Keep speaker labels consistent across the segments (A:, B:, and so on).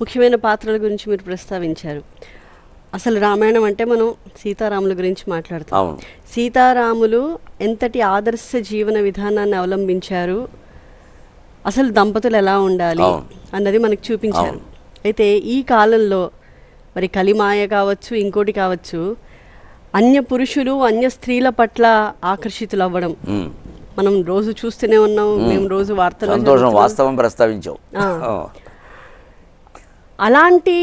A: ముఖ్యమైన పాత్రల గురించి మీరు ప్రస్తావించారు. అసలు రామాయణం అంటే మనం సీతారాముల గురించి మాట్లాడుతాం.
B: అవును.
A: సీతారాములు ఎంతటి ఆదర్శ జీవన విధానాన్ని అవలంబించారు, అసలు దంపతులు ఎలా ఉండాలి అన్నది మనకు చూపించారు. అయితే ఈ కాలంలో మరి కలిమాయ కావచ్చు, ఇంకోటి కావచ్చు, అన్య పురుషులు అన్య స్త్రీల పట్ల ఆకర్షితులు అవ్వడం మనం రోజు చూస్తూనే ఉన్నాం. మేము రోజు వార్తలు
B: వాస్తవం ప్రస్తావించాం.
A: అలాంటి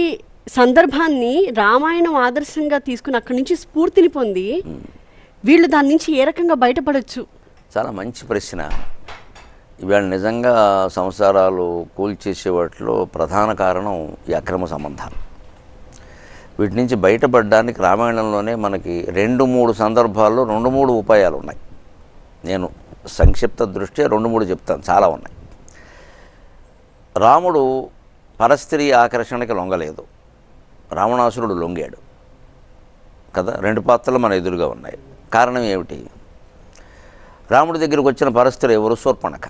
A: సందర్భాన్ని రామాయణం ఆదర్శంగా తీసుకుని అక్కడి నుంచి స్ఫూర్తిని పొంది వీళ్ళు దాని నుంచి ఏ రకంగా బయటపడవచ్చు?
B: చాలా మంచి ప్రశ్న. ఇవాళ నిజంగా సంసారాలు కూల్చేసే వాటిలో ప్రధాన కారణం ఈ అక్రమ సంబంధాలు. వీటి నుంచి బయటపడడానికి రామాయణంలోనే మనకి 2-3 సందర్భాల్లో 2-3 ఉపాయాలు ఉన్నాయి. నేను సంక్షిప్త దృష్ట్యా 2-3 చెప్తాను, చాలా ఉన్నాయి. రాముడు పరస్త్రీ ఆకర్షణకి లొంగలేదు, రావణాసురుడు లొంగాడు కదా. 2 పాత్రలు మన ఎదురుగా ఉన్నాయి. కారణం ఏమిటి? రాముడి దగ్గరికి వచ్చిన పరస్త్రీ ఎవరు? శూర్పణఖ.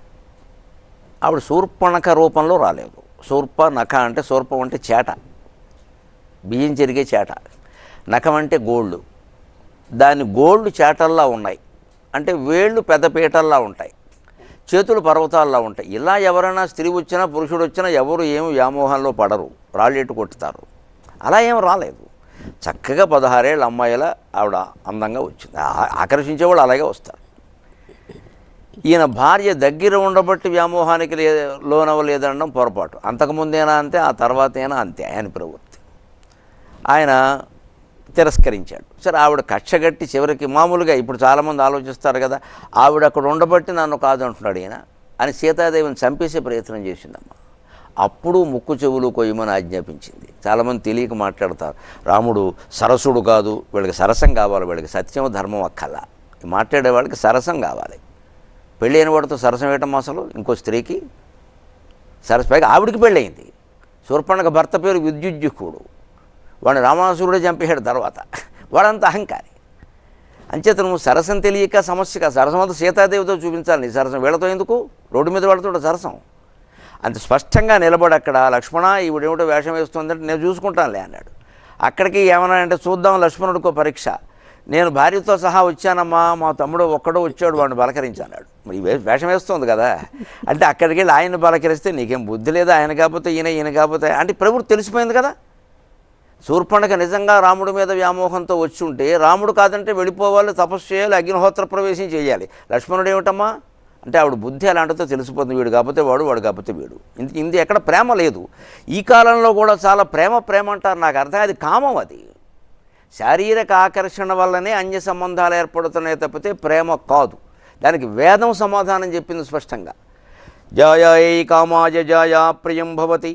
B: ఆవిడ శూర్పణఖ రూపంలో రాలేదు. శూర్పణఖ అంటే శూర్పం అంటే చేట, బియ్యం చెరిగే చేట. నఖం అంటే గోళ్ళు. దాని గోళ్ళు చేటల్లా ఉన్నాయి, అంటే వేళ్ళు పెద్ద పీటల్లా ఉంటాయి, చేతులు పర్వతాల్లో ఉంటాయి. ఇలా ఎవరైనా స్త్రీ వచ్చినా పురుషుడు వచ్చినా ఎవరు ఏమి వ్యామోహంలో పడరు, రాళ్ళెట్టు కొట్టుతారు. అలా ఏం రాలేదు. చక్కగా 16 ఏళ్ళ అమ్మాయిల ఆవిడ అందంగా వచ్చింది. ఆకర్షించేవాళ్ళు అలాగే వస్తారు. ఈయన భార్య దగ్గర ఉండబట్టి వ్యామోహానికి లోనవ్వలేదనడం పొరపాటు. అంతకుముందేనా అంతే, ఆ తర్వాతైనా అంతే ఆయన ప్రవృత్తి. ఆయన తిరస్కరించాడు. సరే, ఆవిడ కక్షగట్టి చివరికి మామూలుగా ఇప్పుడు చాలామంది ఆలోచిస్తారు కదా, ఆవిడ అక్కడ ఉండబట్టి నన్ను కాదు అంటున్నాడు ఈయన అని సీతాదేవిని చంపేసే ప్రయత్నం చేసిందమ్మ. అప్పుడు ముక్కు చెవులు కొయ్యమని ఆజ్ఞాపించింది. చాలామంది తెలియక మాట్లాడతారు, రాముడు సరసుడు కాదు, వీళ్ళకి సరసం కావాలి, వీళ్ళకి సత్యం ధర్మం అక్కల్లా. మాట్లాడే వాళ్ళకి సరసం కావాలి. పెళ్ళి అయిన వాడితో సరసం వేయటం అసలు ఇంకో స్త్రీకి పైగా ఆవిడికి పెళ్ళయింది. శూర్పణఖ భర్త పేరు విద్యుజ్జుకుడు. వాడిని రావణాసురుడే చంపేశాడు తర్వాత. వాడంత అహంకారి. అంచేతను సరసం తెలియక సమస్యగా సరసం అంతా సీతాదేవితో చూపించాలి. నీ సరసం వీళ్ళతో ఎందుకు? రోడ్డు మీద వాళ్ళతో సరసం అంత స్పష్టంగా నిలబడి అక్కడ లక్ష్మణ ఈవిడేమిటో వేషం వేస్తుందంటే నేను చూసుకుంటానులే అన్నాడు. అక్కడికి ఏమన్నా అంటే చూద్దాం లక్ష్మణుడికో పరీక్ష. నేను భార్యతో సహా వచ్చానమ్మా, మా తమ్ముడు ఒక్కడో వచ్చాడు, వాడిని బలకరించాడు. మరి వేషం వేస్తుంది కదా అంటే అక్కడికి వెళ్ళి ఆయన బలకరిస్తే నీకేం బుద్ధి లేదా, ఆయన కాకపోతే ఈయన కాకపోతే అంటే ప్రవృత్తి తెలిసిపోయింది కదా. శూర్పణఖ నిజంగా రాముడి మీద వ్యామోహంతో వచ్చి ఉంటే రాముడు కాదంటే వెళ్ళిపోవాలి, తపస్సు చేయాలి, అగ్నిహోత్ర ప్రవేశం చేయాలి. లక్ష్మణుడు ఏమిటమ్మా అంటే ఆవిడ బుద్ధి అలాంటితో తెలిసిపోతుంది. వీడు కాకపోతే వాడు, వాడు కాకపోతే వీడు. ఇంది ఎక్కడ ప్రేమ లేదు. ఈ కాలంలో కూడా చాలా ప్రేమ అంటారు. నాకు అర్థం, అది కామం. అది శారీరక ఆకర్షణ వల్లనే అన్య సంబంధాలు ఏర్పడుతున్నాయి తప్పితే ప్రేమ కాదు. దానికి వేదం సమాధానం చెప్పింది స్పష్టంగా. జాయాయై కామాయ జాయా ప్రియం భవతి,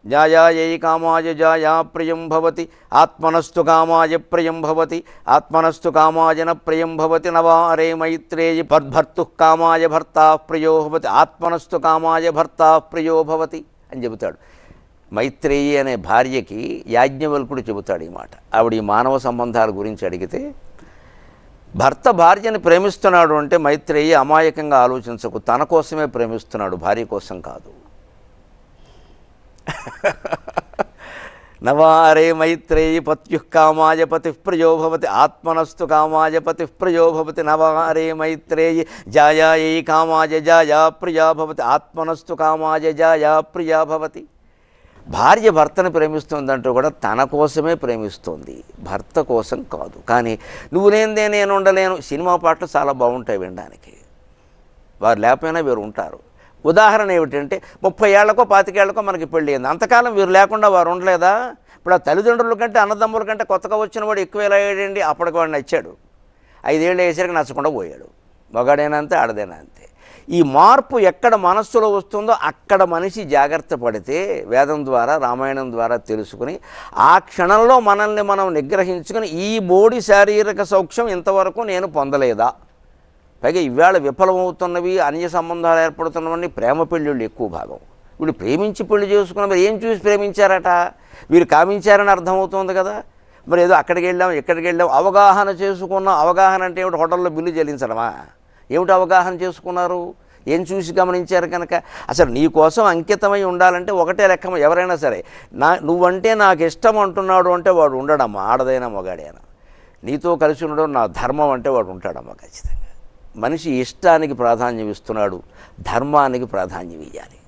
B: జాయాయై కామాయ జాయా ప్రియం భవతి, ఆత్మనస్తు కామాయ ప్రియం భవతి, ఆత్మనస్తు కామాయ న ప్రియం భవతి, నవారే మైత్రేయి పద్భర్తు కామాయ భర్తా ప్రియో భవతి, ఆత్మనస్తు కామాయ భర్తా ప్రియో భవతి అని చెబుతాడు. మైత్రేయి అనే భార్యకి యాజ్ఞవల్కుడు చెబుతాడు ఈ మాట. ఆవిడ ఈ మానవ సంబంధాల గురించి అడిగితే, భర్త భార్యని ప్రేమిస్తున్నాడు అంటే మైత్రేయి అమాయకంగా ఆలోచించకు, తన కోసమే ప్రేమిస్తున్నాడు, భార్య కోసం కాదు. నవారే మైత్రేయి పత్యు కామాయ పతి ప్రియో భవతి, ఆత్మనస్తు కామాయ పతి ప్రియో భవతి, నవారే మైత్రేయి జాయాయై కామాయ జాయా ప్రియా భవతి, ఆత్మనస్తు కామాయ జాయా ప్రియా భవతి. భార్య భర్తను ప్రేమిస్తుందంటూ కూడా తన కోసమే ప్రేమిస్తుంది, భర్త కోసం కాదు. కానీ నువ్వు లేనిదే నేను ఉండలేను. సినిమా పాటలు చాలా బాగుంటాయి వినడానికి, వారు లేకపోయినా వీరు ఉంటారు. ఉదాహరణ ఏమిటంటే 30 ఏళ్లకో 25 ఏళ్లకో మనకి పెళ్ళి అయింది. అంతకాలం వీరు లేకుండా వారు ఉండలేదా? ఇప్పుడు ఆ తల్లిదండ్రుల కంటే అన్నదమ్ముల కంటే కొత్తగా వచ్చిన వాడు ఎక్కువ ఎలా అయ్యాడండి? అప్పటికి వాడు నచ్చాడు, 5 ఏళ్ళు అయ్యేసరికి నచ్చకుండా పోయాడు. మగాడైనా అంతే, ఆడదైనా అంతే. ఈ మార్పు ఎక్కడ మనస్సులో వస్తుందో అక్కడ మనిషి జాగ్రత్త పడితే వేదం ద్వారా రామాయణం ద్వారా తెలుసుకుని ఆ క్షణంలో మనల్ని మనం నిగ్రహించుకుని ఈ బోడి శారీరక సౌఖ్యం ఇంతవరకు నేను పొందలేదా, పైగా ఇవాళ విఫలమవుతున్నవి అన్య సంబంధాలు ఏర్పడుతున్నవన్నీ ప్రేమ పెళ్ళిళ్ళు ఎక్కువ భాగం. వీళ్ళు ప్రేమించి పెళ్లి చేసుకున్న మరి ఏం చూసి ప్రేమించారట, వీరు కామించారని అర్థమవుతుంది కదా. మరి ఏదో అక్కడికి వెళ్ళాం ఇక్కడికి వెళ్ళాం అవగాహన చేసుకున్నాం. అవగాహన అంటే ఏమిటి? హోటల్లో బిల్లు చెల్లించడమా? ఏమిటి అవగాహన చేసుకున్నారు? ఏం చూసి గమనించారు కనుక? అసలు నీ కోసం అంకితమై ఉండాలంటే ఒకటే లెక్క, ఎవరైనా సరే నువ్వంటే నాకు ఇష్టం అంటున్నాడు అంటే వాడు ఉండడమ్మా, ఆడదైనా మగాడైనా. నీతో కలిసి ఉండడం నా ధర్మం అంటే వాడు ఉంటాడమ్మా ఖచ్చితంగా. మనిషి ఇష్టానికి ప్రాధాన్యం ఇస్తున్నాడు, ధర్మానికి ప్రాధాన్యం ఇవ్వాలి.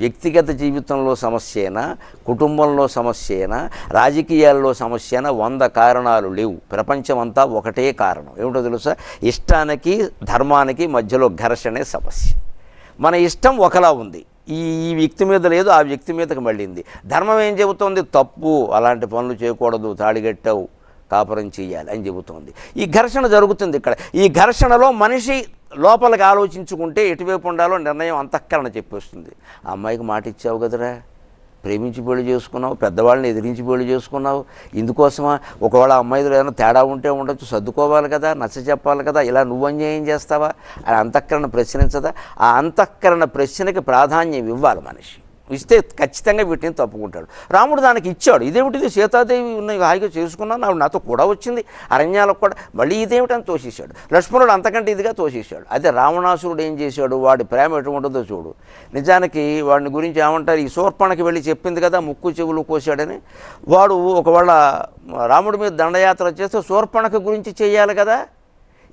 B: వ్యక్తిగత జీవితంలో సమస్య అయినా, కుటుంబంలో సమస్య అయినా, రాజకీయాల్లో సమస్య అయినా 100 కారణాలు లేవు. ప్రపంచం అంతా ఒకటే కారణం ఏమిటో తెలుసా? ఇష్టానికి ధర్మానికి మధ్యలో ఘర్షణే సమస్య. మన ఇష్టం ఒకలా ఉంది, ఈ వ్యక్తి మీద లేదు, ఆ వ్యక్తి మీదకి మళ్ళీంది. ధర్మం ఏం చెబుతోంది? తప్పు, అలాంటి పనులు చేయకూడదు, తాళిగట్టావు, కాపురం చేయాలి అని చెబుతోంది. ఈ ఘర్షణ జరుగుతుంది ఇక్కడ. ఈ ఘర్షణలో మనిషి లోపలికి ఆలోచించుకుంటే ఎటువైపు ఉండాలో నిర్ణయం అంతఃకరణ చెప్పేస్తుంది. ఆ అమ్మాయికి మాట ఇచ్చావు కదరా, ప్రేమించి పెళ్లి చేసుకున్నావు, పెద్దవాళ్ళని ఎదిరించి పెళ్లి చేసుకున్నావు, ఇందుకోసమా? ఒకవేళ అమ్మాయిలో ఏదైనా తేడా ఉంటే ఉండొచ్చు, సర్దుకోవాలి కదా, నచ్చ చెప్పాలి కదా, ఇలా నువ్వు అన్యాయం చేస్తావా అని అంతఃకరణ ప్రశ్నించదా? ఆ అంతఃకరణ ప్రశ్నకి ప్రాధాన్యం ఇవ్వాలి మనిషి. ఇస్తే ఖచ్చితంగా వీటిని తప్పుకుంటాడు. రాముడు దానికి ఇచ్చాడు. ఇదేమిటిది, సీతాదేవి ఉన్నాయి హాయిగా చేసుకున్నాను, ఆవిడ నాతో కూడా వచ్చింది అరణ్యాలకు కూడా, మళ్ళీ ఇదేమిటని తోసేశాడు. లక్ష్మణుడు అంతకంటే ఇదిగా తోసేశాడు. అదే రావణాసురుడు ఏం చేశాడు? వాడి ప్రేమ ఎటువంటిదో చూడు. నిజానికి వాడిని గురించి ఏమంటారు, ఈ శూర్పణకి వెళ్ళి చెప్పింది కదా ముక్కు చెవులు కోసాడని. వాడు ఒకవేళ రాముడి మీద దండయాత్ర చేస్తే శూర్పణక గురించి చేయాలి కదా.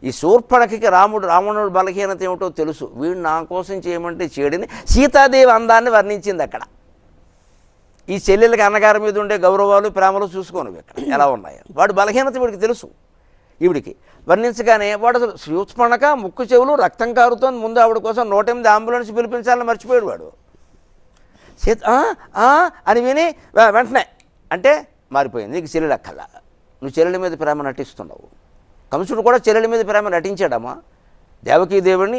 B: ఈ శూర్పణకి రావణుడు బలహీనత ఏమిటో తెలుసు. వీడు నా కోసం చేయమంటే చేయడని సీతాదేవి అందాన్ని వర్ణించింది అక్కడ. ఈ చెల్లెలకి అన్నగారి మీద ఉండే గౌరవాలు ప్రేమలు చూసుకోను ఇక్కడ ఎలా ఉన్నాయో. వాడు బలహీనత వీడికి తెలుసు. ఈవిడికి వర్ణించగానే వాడు శూర్పణక ముక్కు చెవులు రక్తం కారుతోంది, ముందు ఆవిడ కోసం 108 అంబులెన్స్ పిలిపించాలని మర్చిపోయాడు వాడు. అని విని వెంటనే అంటే మారిపోయింది. నీకు చెల్లెలు అక్కల్లా, నువ్వు చెల్లెల మీద ప్రేమ నటిస్తున్నావు. కంసుడు కూడా చెల్లెల మీద ప్రేమ నటించాడమ్మా. దేవకీదేవుడిని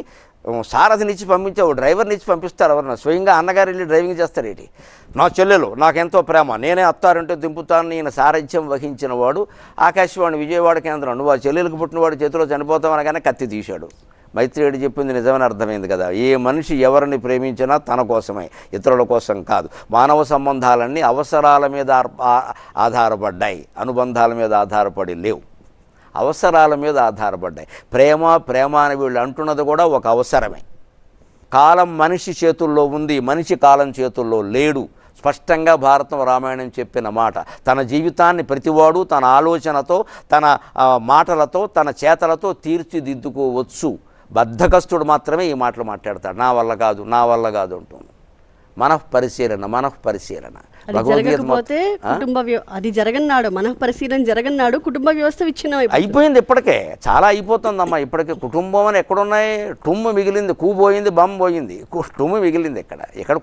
B: సారథినిచ్చి పంపించావు, డ్రైవర్నిచ్చి పంపిస్తారు ఎవరన్నా? స్వయంగా అన్నగారు వెళ్ళి డ్రైవింగ్ చేస్తారేంటి? నా చెల్లెలు నాకెంతో ప్రేమ, నేనే అత్తారంటే దింపుతాను, ఈయన సారథ్యం వహించిన వాడు ఆకాశవాణి విజయవాడ కేంద్రం. నువ్వు ఆ చెల్లెలకు పుట్టినవాడు చేతిలో చనిపోతామనగానే కత్తి తీశాడు. మైత్రేయుడు చెప్పింది నిజమని అర్థమైంది కదా. ఏ మనిషి ఎవరిని ప్రేమించినా తన కోసమే, ఇతరుల కోసం కాదు. మానవ సంబంధాలన్నీ అవసరాల మీద ఆధారపడ్డాయి, అనుబంధాల మీద ఆధారపడి లేవు, అవసరాల మీద ఆధారపడ్డాయి. ప్రేమ అని వీళ్ళు అంటున్నది కూడా ఒక అవసరమే. కాలం మనిషి చేతుల్లో ఉంది, మనిషి కాలం చేతుల్లో లేడు. స్పష్టంగా భారతం రామాయణం చెప్పిన మాట. తన జీవితాన్ని ప్రతివాడు తన ఆలోచనతో, తన మాటలతో, తన చేతలతో తీర్చిదిద్దుకోవచ్చు. బద్ధకస్తుడు మాత్రమే ఈ మాటలు మాట్లాడతాడు. నా వల్ల కాదు అంటుంది. మనఃపరిశీలన
A: అది జరగన్నాడు, మనఃపరిశీలన జరగన్నాడు, కుటుంబ వ్యవస్థ విచ్ఛిన్నం
B: అయిపోయింది. ఇప్పటికే చాలా అయిపోతుందమ్మా. ఇప్పటికే కుటుంబం అని ఎక్కడున్నాయి? టుమ్ము మిగిలింది, కూ పోయింది, బమ్ పోయింది, టుమ్ము మిగిలింది. ఇక్కడ